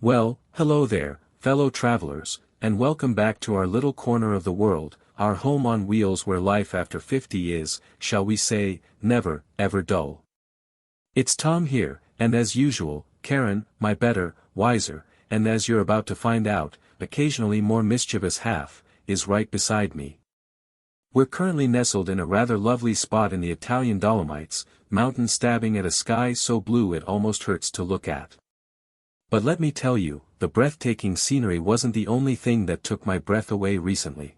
Well, hello there, fellow travelers, and welcome back to our little corner of the world, our home on wheels where life after 50 is, shall we say, never, ever dull. It's Tom here, and as usual, Karen, my better, wiser, and as you're about to find out, occasionally more mischievous half, is right beside me. We're currently nestled in a rather lovely spot in the Italian Dolomites, mountain stabbing at a sky so blue it almost hurts to look at. But let me tell you, the breathtaking scenery wasn't the only thing that took my breath away recently.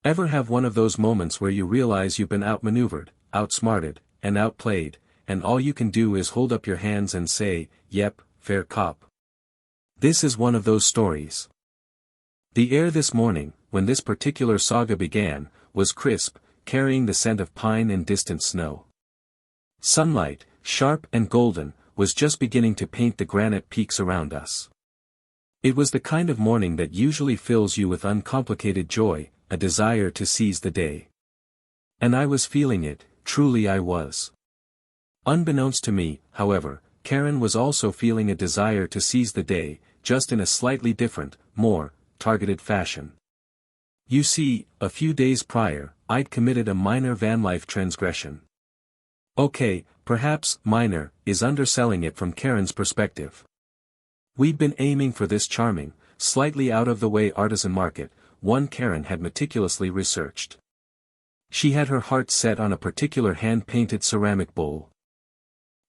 Ever have one of those moments where you realize you've been outmaneuvered, outsmarted, and outplayed, and all you can do is hold up your hands and say, "Yep, fair cop"? This is one of those stories. The air this morning, when this particular saga began, was crisp, carrying the scent of pine and distant snow. Sunlight, sharp and golden, was just beginning to paint the granite peaks around us. It was the kind of morning that usually fills you with uncomplicated joy, a desire to seize the day. And I was feeling it, truly I was. Unbeknownst to me, however, Karen was also feeling a desire to seize the day, just in a slightly different, more targeted fashion. You see, a few days prior, I'd committed a minor vanlife transgression. Okay, perhaps minor is underselling it from Karen's perspective. We'd been aiming for this charming, slightly out-of-the-way artisan market, one Karen had meticulously researched. She had her heart set on a particular hand-painted ceramic bowl.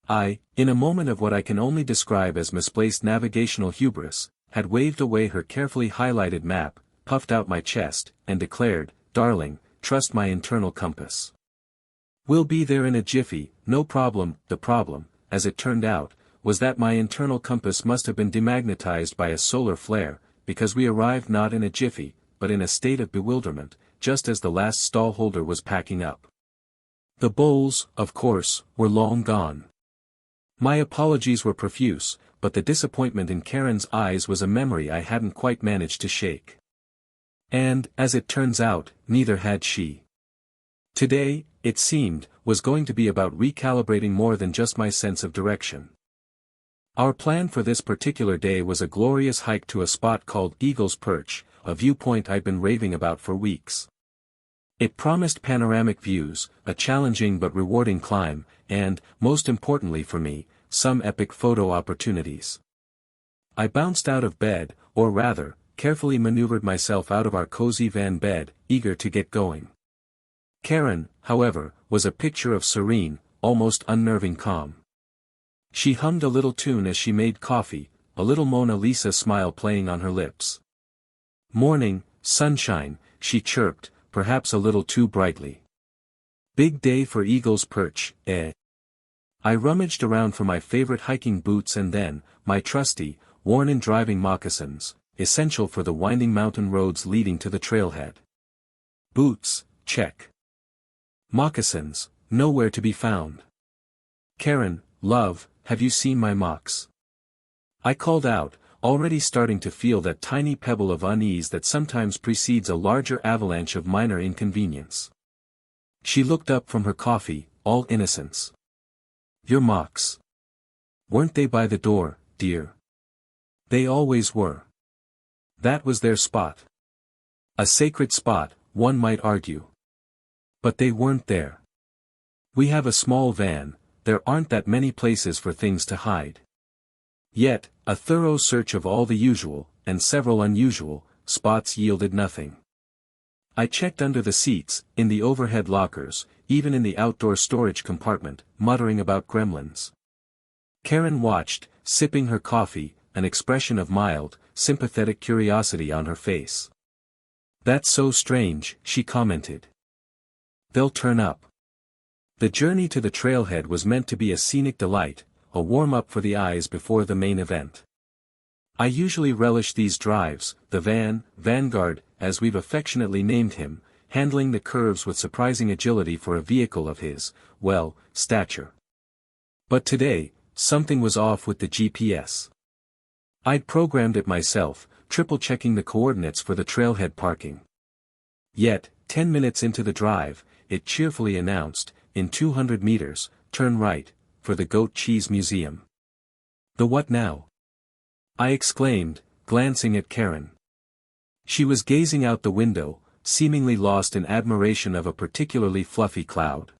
I, in a moment of what I can only describe as misplaced navigational hubris, had waved away her carefully highlighted map, puffed out my chest, and declared, "Darling, trust my internal compass. We'll be there in a jiffy, no problem." The problem, as it turned out, was that my internal compass must have been demagnetized by a solar flare, because we arrived not in a jiffy, but in a state of bewilderment, just as the last stallholder was packing up. The bowls, of course, were long gone. My apologies were profuse, but the disappointment in Karen's eyes was a memory I hadn't quite managed to shake. And, as it turns out, neither had she. Today, it seemed, was going to be about recalibrating more than just my sense of direction. Our plan for this particular day was a glorious hike to a spot called Eagle's Perch, a viewpoint I'd been raving about for weeks. It promised panoramic views, a challenging but rewarding climb, and, most importantly for me, some epic photo opportunities. I bounced out of bed, or rather, carefully maneuvered myself out of our cozy van bed, eager to get going. Karen, however, was a picture of serene, almost unnerving calm. She hummed a little tune as she made coffee, a little Mona Lisa smile playing on her lips. "Morning, sunshine," she chirped, perhaps a little too brightly. "Big day for Eagle's Perch, eh?" I rummaged around for my favorite hiking boots and then, my trusty, worn-in driving moccasins, essential for the winding mountain roads leading to the trailhead. Boots, check. Moccasins, nowhere to be found. "Karen, love, have you seen my mocks?" I called out, already starting to feel that tiny pebble of unease that sometimes precedes a larger avalanche of minor inconvenience. She looked up from her coffee, all innocence. "Your mocks. Weren't they by the door, dear?" "They always were. That was their spot. A sacred spot, one might argue. But they weren't there. We have a small van, there aren't that many places for things to hide." Yet, a thorough search of all the usual, and several unusual, spots yielded nothing. I checked under the seats, in the overhead lockers, even in the outdoor storage compartment, muttering about gremlins. Karen watched, sipping her coffee, an expression of mild, sympathetic curiosity on her face. "That's so strange," she commented. "They'll turn up." The journey to the trailhead was meant to be a scenic delight, a warm-up for the eyes before the main event. I usually relish these drives, the Vanguard, as we've affectionately named him, handling the curves with surprising agility for a vehicle of his, well, stature. But today, something was off with the GPS. I'd programmed it myself, triple-checking the coordinates for the trailhead parking. Yet, 10 minutes into the drive, it cheerfully announced, in 200 meters, turn right, for the Goat Cheese Museum. The what now? I exclaimed, glancing at Karen. She was gazing out the window, seemingly lost in admiration of a particularly fluffy cloud.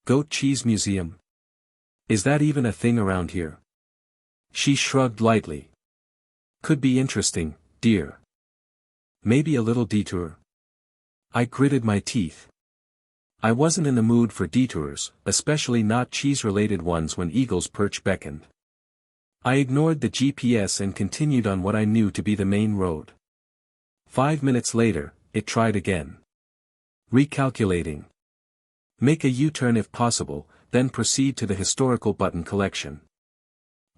Goat Cheese Museum? Is that even a thing around here? She shrugged lightly. Could be interesting, dear. Maybe a little detour. I gritted my teeth. I wasn't in the mood for detours, especially not cheese-related ones when Eagle's Perch beckoned. I ignored the GPS and continued on what I knew to be the main road. 5 minutes later, it tried again. Recalculating. Make a U-turn if possible, then proceed to the historical button collection.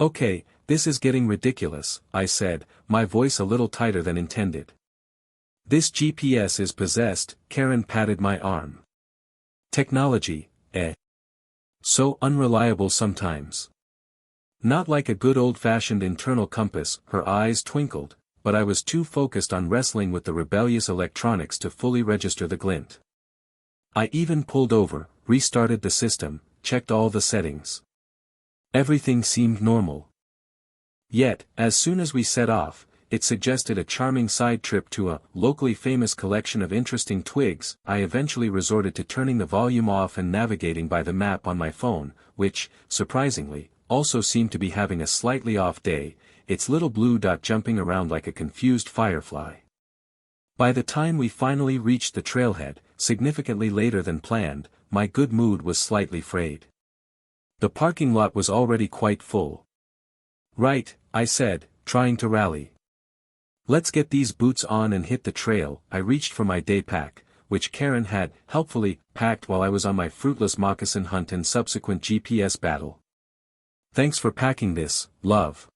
Okay, this is getting ridiculous, I said, my voice a little tighter than intended. This GPS is possessed, Karen patted my arm. Technology, eh? So unreliable sometimes. Not like a good old-fashioned internal compass, her eyes twinkled, but I was too focused on wrestling with the rebellious electronics to fully register the glint. I even pulled over, restarted the system, checked all the settings. Everything seemed normal. Yet, as soon as we set off, it suggested a charming side trip to a locally famous collection of interesting twigs. I eventually resorted to turning the volume off and navigating by the map on my phone, which, surprisingly, also seemed to be having a slightly off day, its little blue dot jumping around like a confused firefly. By the time we finally reached the trailhead, significantly later than planned, my good mood was slightly frayed. The parking lot was already quite full. Right, I said, trying to rally. Let's get these boots on and hit the trail. I reached for my day pack, which Karen had, helpfully, packed while I was on my fruitless moccasin hunt and subsequent GPS battle. Thanks for packing this, love.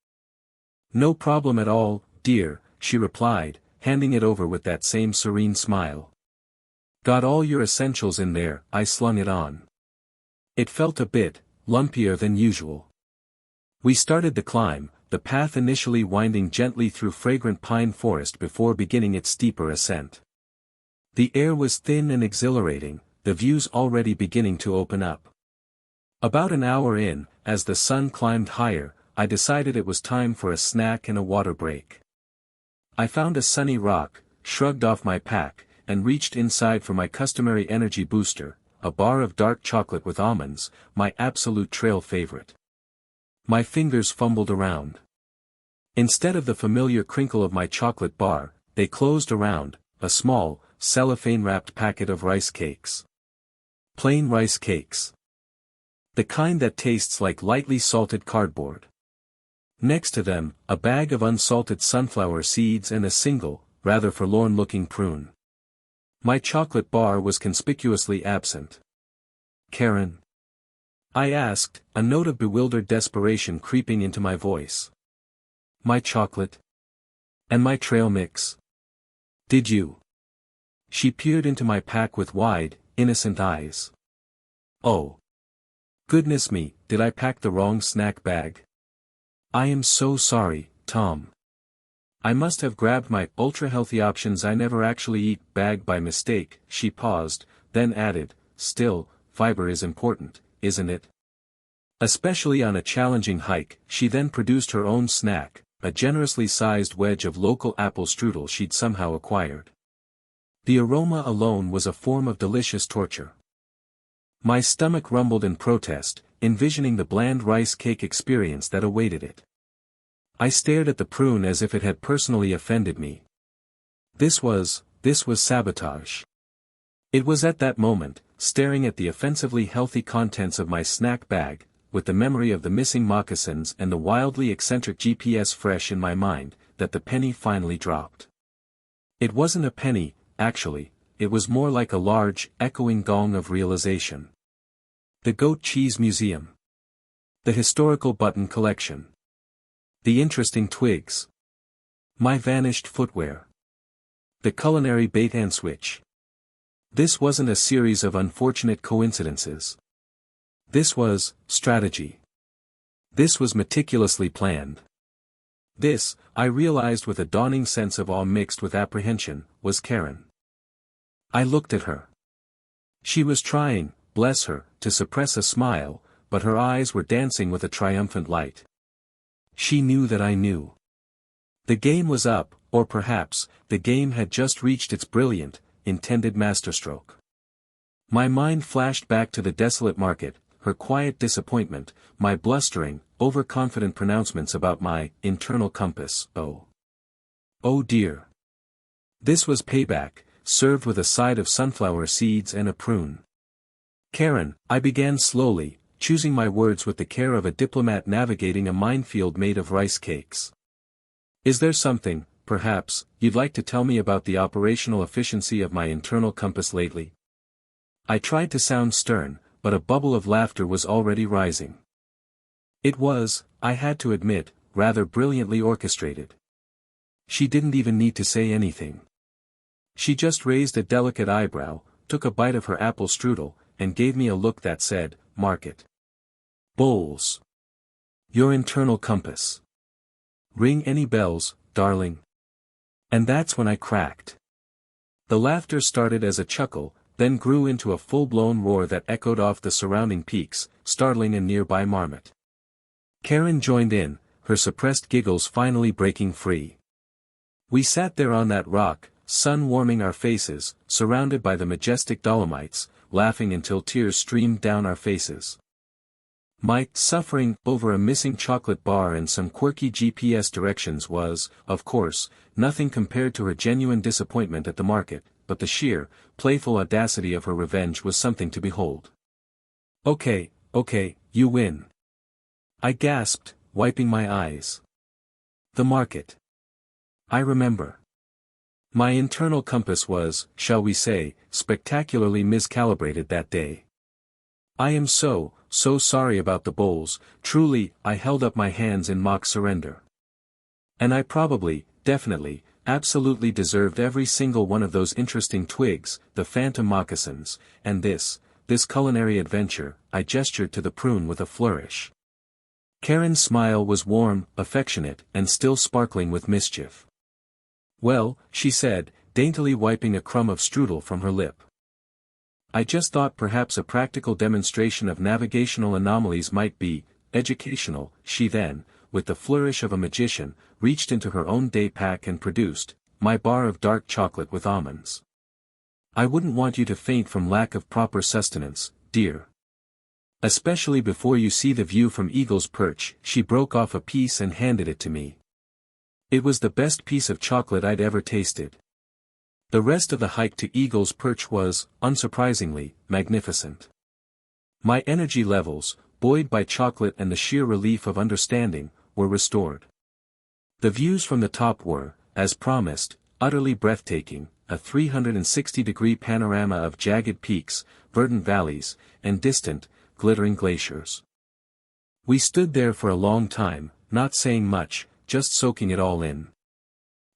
No problem at all, dear, she replied, handing it over with that same serene smile. Got all your essentials in there. I slung it on. It felt a bit lumpier than usual. We started the climb, the path initially winding gently through fragrant pine forest before beginning its steeper ascent. The air was thin and exhilarating, the views already beginning to open up. About an hour in, as the sun climbed higher, I decided it was time for a snack and a water break. I found a sunny rock, shrugged off my pack, and reached inside for my customary energy booster, a bar of dark chocolate with almonds, my absolute trail favorite. My fingers fumbled around. Instead of the familiar crinkle of my chocolate bar, they closed around, a small, cellophane-wrapped packet of rice cakes. Plain rice cakes. The kind that tastes like lightly salted cardboard. Next to them, a bag of unsalted sunflower seeds and a single, rather forlorn-looking prune. My chocolate bar was conspicuously absent. Karen? I asked, a note of bewildered desperation creeping into my voice. My chocolate? And my trail mix? Did you? She peered into my pack with wide, innocent eyes. Oh. Goodness me, did I pack the wrong snack bag? I am so sorry, Tom. I must have grabbed my ultra-healthy options I never actually eat bag by mistake. She paused, then added, still, fiber is important, isn't it? Especially on a challenging hike. She then produced her own snack, a generously sized wedge of local apple strudel she'd somehow acquired. The aroma alone was a form of delicious torture. My stomach rumbled in protest, envisioning the bland rice cake experience that awaited it. I stared at the prune as if it had personally offended me. This was sabotage. It was at that moment, staring at the offensively healthy contents of my snack bag, with the memory of the missing moccasins and the wildly eccentric GPS fresh in my mind, that the penny finally dropped. It wasn't a penny, actually, it was more like a large, echoing gong of realization. The Goat Cheese Museum. The historical button collection. The interesting twigs. My vanished footwear. The culinary bait and switch. This wasn't a series of unfortunate coincidences. This was strategy. This was meticulously planned. This, I realized with a dawning sense of awe mixed with apprehension, was Karen. I looked at her. She was trying, bless her, to suppress a smile, but her eyes were dancing with a triumphant light. She knew that I knew. The game was up, or perhaps, the game had just reached its brilliant, intended masterstroke. My mind flashed back to the desolate market, her quiet disappointment, my blustering, overconfident pronouncements about my internal compass. Oh dear. This was payback, served with a side of sunflower seeds and a prune. Karen, I began slowly, choosing my words with the care of a diplomat navigating a minefield made of rice cakes. Is there something, perhaps, you'd like to tell me about the operational efficiency of my internal compass lately? I tried to sound stern, but a bubble of laughter was already rising. It was, I had to admit, rather brilliantly orchestrated. She didn't even need to say anything. She just raised a delicate eyebrow, took a bite of her apple strudel, and gave me a look that said, "Mark it. Bowls. Your internal compass. Ring any bells, darling?" And that's when I cracked. The laughter started as a chuckle, then grew into a full-blown roar that echoed off the surrounding peaks, startling a nearby marmot. Karen joined in, her suppressed giggles finally breaking free. We sat there on that rock, sun warming our faces, surrounded by the majestic Dolomites, laughing until tears streamed down our faces. My suffering over a missing chocolate bar and some quirky GPS directions was, of course, nothing compared to her genuine disappointment at the market, but the sheer, playful audacity of her revenge was something to behold. Okay, you win. I gasped, wiping my eyes. The market. I remember. My internal compass was, shall we say, spectacularly miscalibrated that day. I am so sorry about the bowls, truly, I held up my hands in mock surrender. And I probably, definitely, absolutely deserved every single one of those interesting twigs, the phantom moccasins, and this culinary adventure, I gestured to the prune with a flourish. Karen's smile was warm, affectionate, and still sparkling with mischief. Well, she said, daintily wiping a crumb of strudel from her lip. I just thought perhaps a practical demonstration of navigational anomalies might be educational. She then, with the flourish of a magician, reached into her own day pack and produced my bar of dark chocolate with almonds. I wouldn't want you to faint from lack of proper sustenance, dear. Especially before you see the view from Eagle's Perch. She broke off a piece and handed it to me. It was the best piece of chocolate I'd ever tasted. The rest of the hike to Eagle's Perch was, unsurprisingly, magnificent. My energy levels, buoyed by chocolate and the sheer relief of understanding, were restored. The views from the top were, as promised, utterly breathtaking, a 360-degree panorama of jagged peaks, verdant valleys, and distant, glittering glaciers. We stood there for a long time, not saying much, just soaking it all in.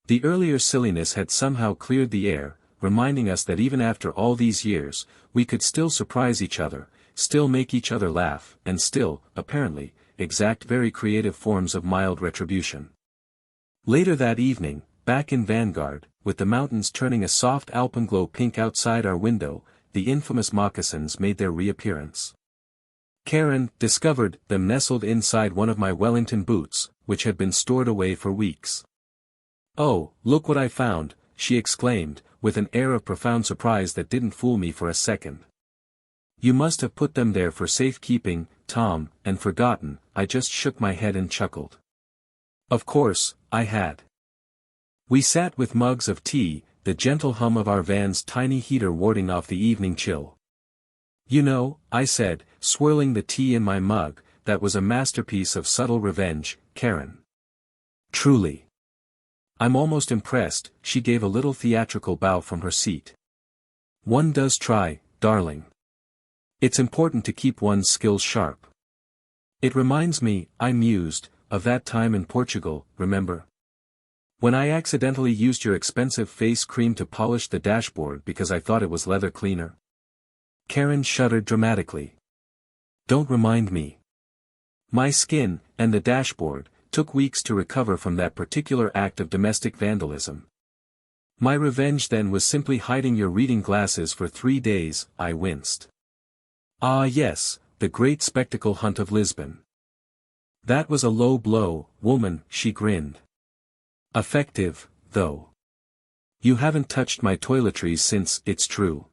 The earlier silliness had somehow cleared the air, reminding us that even after all these years, we could still surprise each other, still make each other laugh, and still, apparently, exact very creative forms of mild retribution. Later that evening, back in Vanguard, with the mountains turning a soft alpenglow pink outside our window, the infamous moccasins made their reappearance. Karen discovered them nestled inside one of my Wellington boots, which had been stored away for weeks. "Oh, look what I found," she exclaimed, with an air of profound surprise that didn't fool me for a second. "You must have put them there for safekeeping, Tom, and forgotten." I just shook my head and chuckled. Of course, I had. We sat with mugs of tea, the gentle hum of our van's tiny heater warding off the evening chill. "You know," I said, swirling the tea in my mug, "that was a masterpiece of subtle revenge, Karen. Truly. I'm almost impressed." She gave a little theatrical bow from her seat. "One does try, darling. It's important to keep one's skills sharp. It reminds me," I mused, "of that time in Portugal, remember? When I accidentally used your expensive face cream to polish the dashboard because I thought it was leather cleaner." Karen shuddered dramatically. "Don't remind me. My skin, and the dashboard, took weeks to recover from that particular act of domestic vandalism. My revenge then was simply hiding your reading glasses for 3 days." I winced. "Ah yes, the great spectacle hunt of Lisbon. That was a low blow, woman," she grinned. Effective, though. You haven't touched my toiletries since, it's true.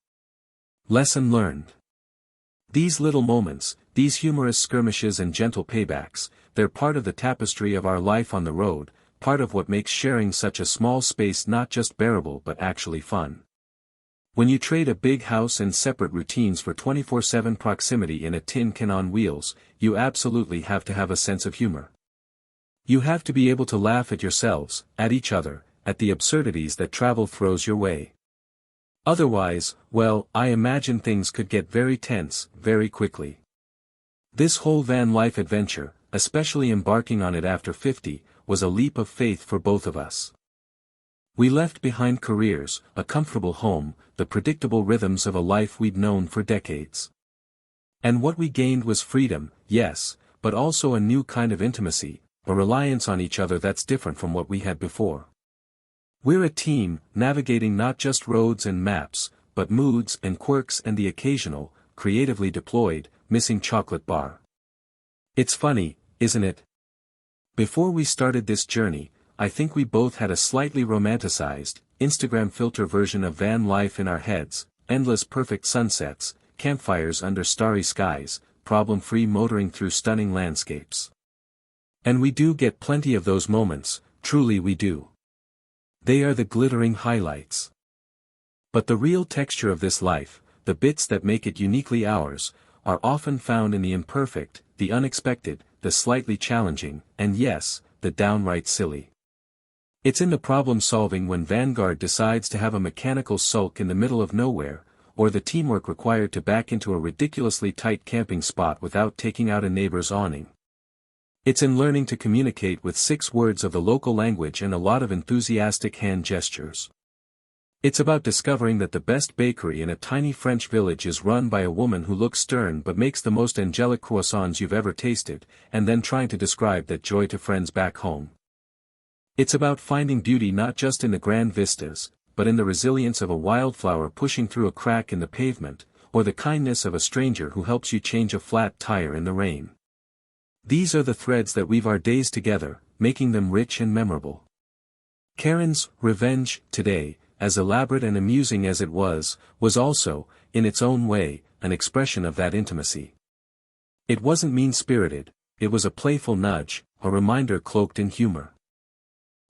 Lesson learned. These little moments, these humorous skirmishes and gentle paybacks, they're part of the tapestry of our life on the road, part of what makes sharing such a small space not just bearable but actually fun. When you trade a big house and separate routines for 24/7 proximity in a tin can on wheels, you absolutely have to have a sense of humor. You have to be able to laugh at yourselves, at each other, at the absurdities that travel throws your way. Otherwise, well, I imagine things could get very tense, very quickly. This whole van life adventure, especially embarking on it after 50, was a leap of faith for both of us. We left behind careers, a comfortable home, the predictable rhythms of a life we'd known for decades. And what we gained was freedom, yes, but also a new kind of intimacy, a reliance on each other that's different from what we had before. We're a team, navigating not just roads and maps, but moods and quirks and the occasional, creatively deployed, missing chocolate bar. It's funny, isn't it? Before we started this journey, I think we both had a slightly romanticized, Instagram filter version of van life in our heads, endless perfect sunsets, campfires under starry skies, problem-free motoring through stunning landscapes. And we do get plenty of those moments, truly we do. They are the glittering highlights. But the real texture of this life, the bits that make it uniquely ours, are often found in the imperfect, the unexpected, the slightly challenging, and yes, the downright silly. It's in the problem-solving when Vanguard decides to have a mechanical sulk in the middle of nowhere, or the teamwork required to back into a ridiculously tight camping spot without taking out a neighbor's awning. It's in learning to communicate with 6 words of the local language and a lot of enthusiastic hand gestures. It's about discovering that the best bakery in a tiny French village is run by a woman who looks stern but makes the most angelic croissants you've ever tasted, and then trying to describe that joy to friends back home. It's about finding beauty not just in the grand vistas, but in the resilience of a wildflower pushing through a crack in the pavement, or the kindness of a stranger who helps you change a flat tire in the rain. These are the threads that weave our days together, making them rich and memorable. Karen's revenge today, as elaborate and amusing as it was also, in its own way, an expression of that intimacy. It wasn't mean-spirited, it was a playful nudge, a reminder cloaked in humor.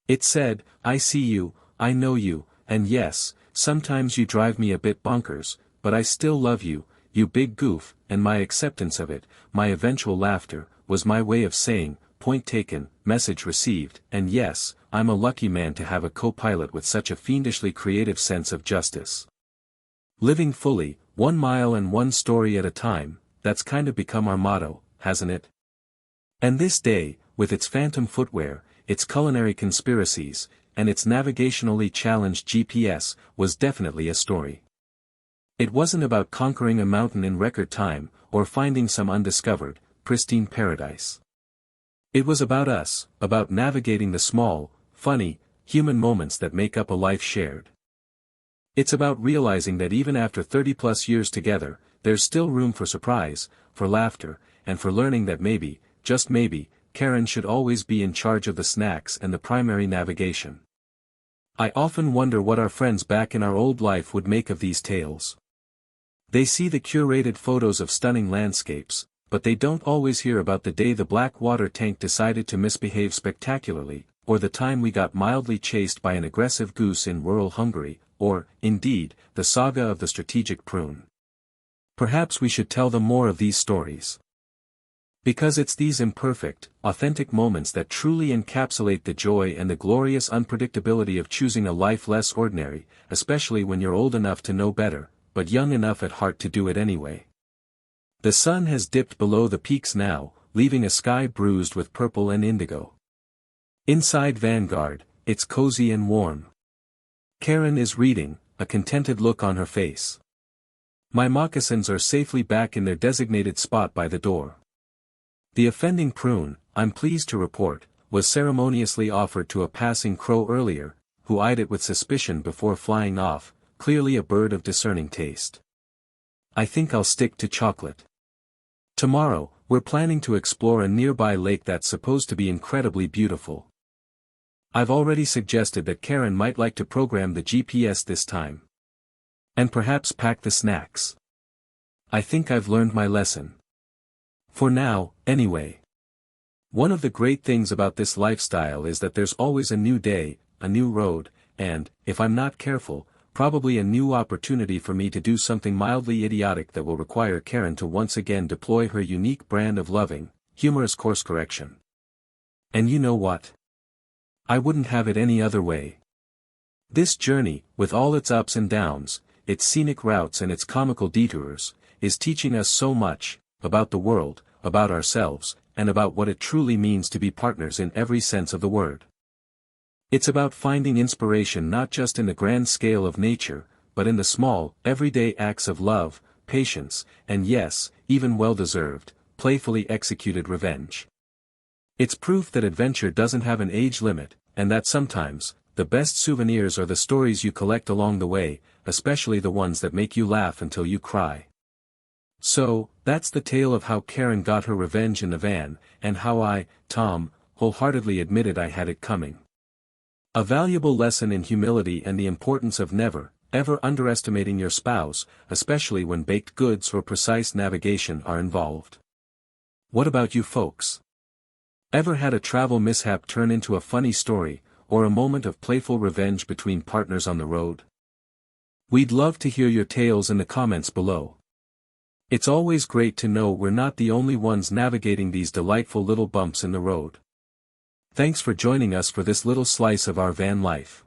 It said, I see you, I know you, and yes, sometimes you drive me a bit bonkers, but I still love you, you big goof, and my acceptance of it, my eventual laughter, was my way of saying, point taken, message received, and yes, I'm a lucky man to have a co-pilot with such a fiendishly creative sense of justice. Living fully, 1 mile and 1 story at a time, that's kind of become our motto, hasn't it? And this day, with its phantom footwear, its culinary conspiracies, and its navigationally challenged GPS, was definitely a story. It wasn't about conquering a mountain in record time, or finding some undiscovered, pristine paradise. It was about us, about navigating the small, funny, human moments that make up a life shared. It's about realizing that even after 30+ years together, there's still room for surprise, for laughter, and for learning that maybe, just maybe, Karen should always be in charge of the snacks and the primary navigation. I often wonder what our friends back in our old life would make of these tales. They see the curated photos of stunning landscapes, but they don't always hear about the day the black water tank decided to misbehave spectacularly, or the time we got mildly chased by an aggressive goose in rural Hungary, or, indeed, the saga of the strategic prune. Perhaps we should tell them more of these stories. Because it's these imperfect, authentic moments that truly encapsulate the joy and the glorious unpredictability of choosing a life less ordinary, especially when you're old enough to know better, but young enough at heart to do it anyway. The sun has dipped below the peaks now, leaving a sky bruised with purple and indigo. Inside Vanguard, it's cozy and warm. Karen is reading, a contented look on her face. My moccasins are safely back in their designated spot by the door. The offending prune, I'm pleased to report, was ceremoniously offered to a passing crow earlier, who eyed it with suspicion before flying off, clearly a bird of discerning taste. I think I'll stick to chocolate. Tomorrow, we're planning to explore a nearby lake that's supposed to be incredibly beautiful. I've already suggested that Karen might like to program the GPS this time. And perhaps pack the snacks. I think I've learned my lesson. For now, anyway. One of the great things about this lifestyle is that there's always a new day, a new road, and, if I'm not careful, probably a new opportunity for me to do something mildly idiotic that will require Karen to once again deploy her unique brand of loving, humorous course correction. And you know what? I wouldn't have it any other way. This journey, with all its ups and downs, its scenic routes and its comical detours, is teaching us so much, about the world, about ourselves, and about what it truly means to be partners in every sense of the word. It's about finding inspiration not just in the grand scale of nature, but in the small, everyday acts of love, patience, and yes, even well-deserved, playfully executed revenge. It's proof that adventure doesn't have an age limit, and that sometimes, the best souvenirs are the stories you collect along the way, especially the ones that make you laugh until you cry. So, that's the tale of how Karen got her revenge in the van, and how I, Tom, wholeheartedly admitted I had it coming. A valuable lesson in humility and the importance of never, ever underestimating your spouse, especially when baked goods or precise navigation are involved. What about you folks? Ever had a travel mishap turn into a funny story, or a moment of playful revenge between partners on the road? We'd love to hear your tales in the comments below. It's always great to know we're not the only ones navigating these delightful little bumps in the road. Thanks for joining us for this little slice of our van life.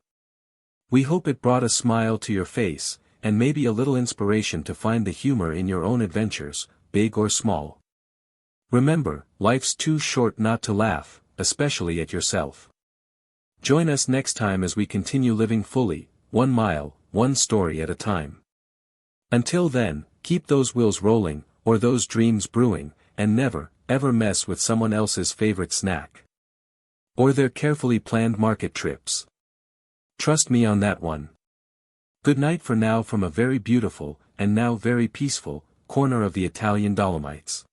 We hope it brought a smile to your face, and maybe a little inspiration to find the humor in your own adventures, big or small. Remember, life's too short not to laugh, especially at yourself. Join us next time as we continue living fully, 1 mile, 1 story at a time. Until then, keep those wheels rolling, or those dreams brewing, and never, ever mess with someone else's favorite snack. Or their carefully planned market trips. Trust me on that one. Good night for now from a very beautiful, and now very peaceful, corner of the Italian Dolomites.